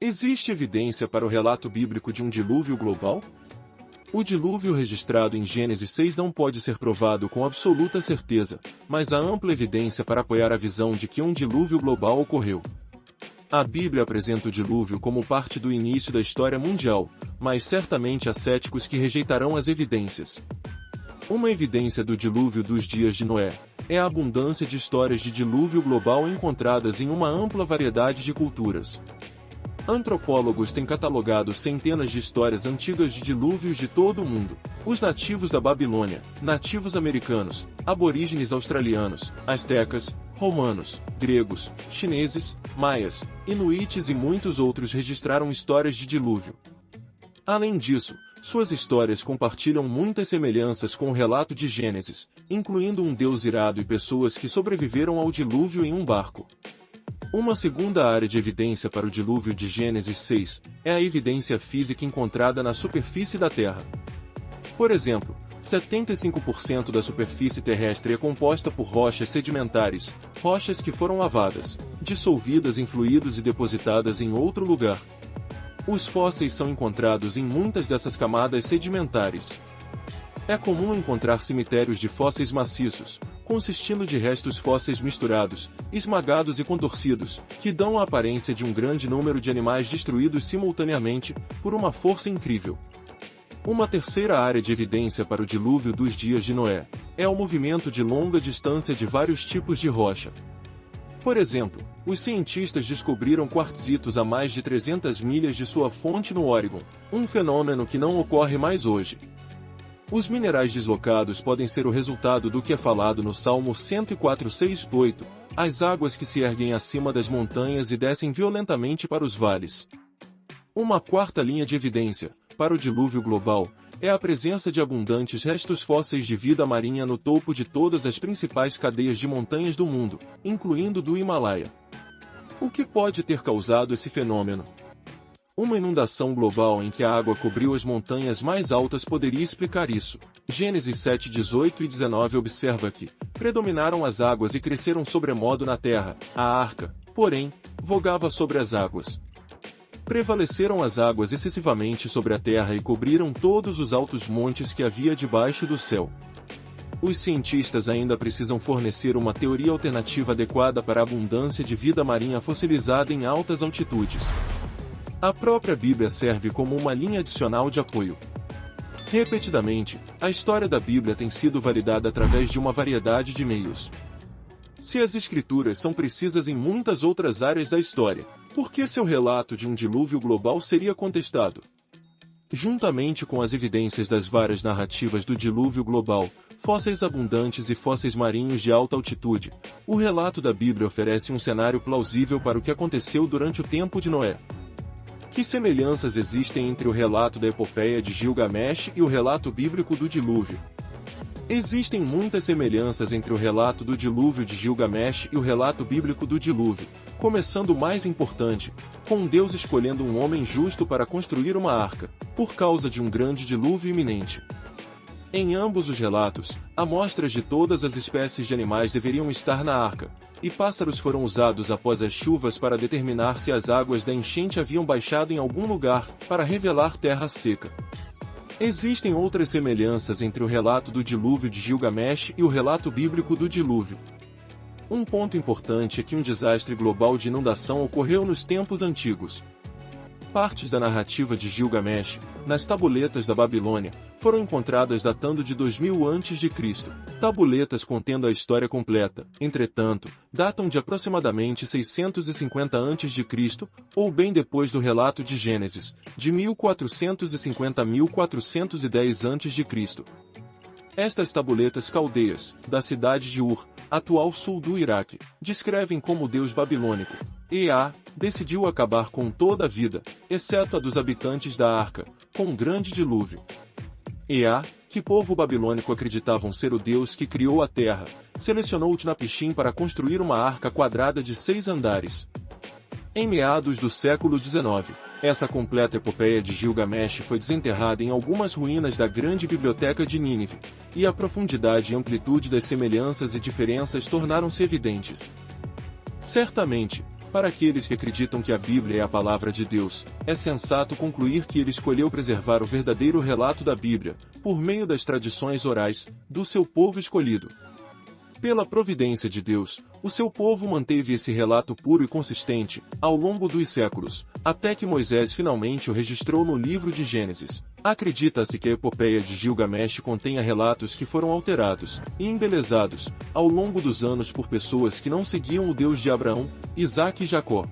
Existe evidência para o relato bíblico de um dilúvio global? O dilúvio registrado em Gênesis 6 não pode ser provado com absoluta certeza, mas há ampla evidência para apoiar a visão de que um dilúvio global ocorreu. A Bíblia apresenta o dilúvio como parte do início da história mundial, mas certamente há céticos que rejeitarão as evidências. Uma evidência do dilúvio dos dias de Noé é a abundância de histórias de dilúvio global encontradas em uma ampla variedade de culturas. Antropólogos têm catalogado centenas de histórias antigas de dilúvios de todo o mundo. Os nativos da Babilônia, nativos americanos, aborígenes australianos, astecas, romanos, gregos, chineses, maias, inuites e muitos outros registraram histórias de dilúvio. Além disso, suas histórias compartilham muitas semelhanças com o relato de Gênesis, incluindo um Deus irado e pessoas que sobreviveram ao dilúvio em um barco. Uma segunda área de evidência para o dilúvio de Gênesis 6 é a evidência física encontrada na superfície da Terra. Por exemplo, 75% da superfície terrestre é composta por rochas sedimentares, rochas que foram lavadas, dissolvidas em fluidos e depositadas em outro lugar. Os fósseis são encontrados em muitas dessas camadas sedimentares. É comum encontrar cemitérios de fósseis maciços, consistindo de restos fósseis misturados, esmagados e contorcidos, que dão a aparência de um grande número de animais destruídos simultaneamente, por uma força incrível. Uma terceira área de evidência para o dilúvio dos dias de Noé é o movimento de longa distância de vários tipos de rocha. Por exemplo, os cientistas descobriram quartzitos a mais de 300 milhas de sua fonte no Oregon, um fenômeno que não ocorre mais hoje. Os minerais deslocados podem ser o resultado do que é falado no Salmo 104:6-8, as águas que se erguem acima das montanhas e descem violentamente para os vales. Uma quarta linha de evidência, para o dilúvio global, é a presença de abundantes restos fósseis de vida marinha no topo de todas as principais cadeias de montanhas do mundo, incluindo do Himalaia. O que pode ter causado esse fenômeno? Uma inundação global em que a água cobriu as montanhas mais altas poderia explicar isso. Gênesis 7:18 e 19 observa que predominaram as águas e cresceram sobremodo na terra. A arca, porém, vogava sobre as águas. Prevaleceram as águas excessivamente sobre a terra e cobriram todos os altos montes que havia debaixo do céu. Os cientistas ainda precisam fornecer uma teoria alternativa adequada para a abundância de vida marinha fossilizada em altas altitudes. A própria Bíblia serve como uma linha adicional de apoio. Repetidamente, a história da Bíblia tem sido validada através de uma variedade de meios. Se as Escrituras são precisas em muitas outras áreas da história, por que seu relato de um dilúvio global seria contestado? Juntamente com as evidências das várias narrativas do dilúvio global, fósseis abundantes e fósseis marinhos de alta altitude, o relato da Bíblia oferece um cenário plausível para o que aconteceu durante o tempo de Noé. Que semelhanças existem entre o relato da epopeia de Gilgamesh e o relato bíblico do dilúvio? Existem muitas semelhanças entre o relato do dilúvio de Gilgamesh e o relato bíblico do dilúvio, começando o mais importante, com Deus escolhendo um homem justo para construir uma arca, por causa de um grande dilúvio iminente. Em ambos os relatos, amostras de todas as espécies de animais deveriam estar na arca, e pássaros foram usados após as chuvas para determinar se as águas da enchente haviam baixado em algum lugar, para revelar terra seca. Existem outras semelhanças entre o relato do dilúvio de Gilgamesh e o relato bíblico do dilúvio. Um ponto importante é que um desastre global de inundação ocorreu nos tempos antigos. Partes da narrativa de Gilgamesh, nas tabuletas da Babilônia, foram encontradas datando de 2000 a.C. Tabuletas contendo a história completa, entretanto, datam de aproximadamente 650 a.C., ou bem depois do relato de Gênesis, de 1450 a 1410 a.C. Estas tabuletas caldeias, da cidade de Ur, atual sul do Iraque, descrevem como o deus babilônico, Ea, decidiu acabar com toda a vida, exceto a dos habitantes da arca, com um grande dilúvio. Ea, que povo babilônico acreditavam ser o deus que criou a terra, selecionou Utnapishtim para construir uma arca quadrada de 6 andares. Em meados do século XIX, essa completa epopeia de Gilgamesh foi desenterrada em algumas ruínas da grande biblioteca de Nínive, e a profundidade e amplitude das semelhanças e diferenças tornaram-se evidentes. Certamente, Para aqueles que acreditam que a Bíblia é a palavra de Deus, é sensato concluir que ele escolheu preservar o verdadeiro relato da Bíblia, por meio das tradições orais, do seu povo escolhido. Pela providência de Deus, o seu povo manteve esse relato puro e consistente, ao longo dos séculos, até que Moisés finalmente o registrou no livro de Gênesis. Acredita-se que a epopeia de Gilgamesh contenha relatos que foram alterados e embelezados, ao longo dos anos por pessoas que não seguiam o Deus de Abraão, Isaque e Jacó.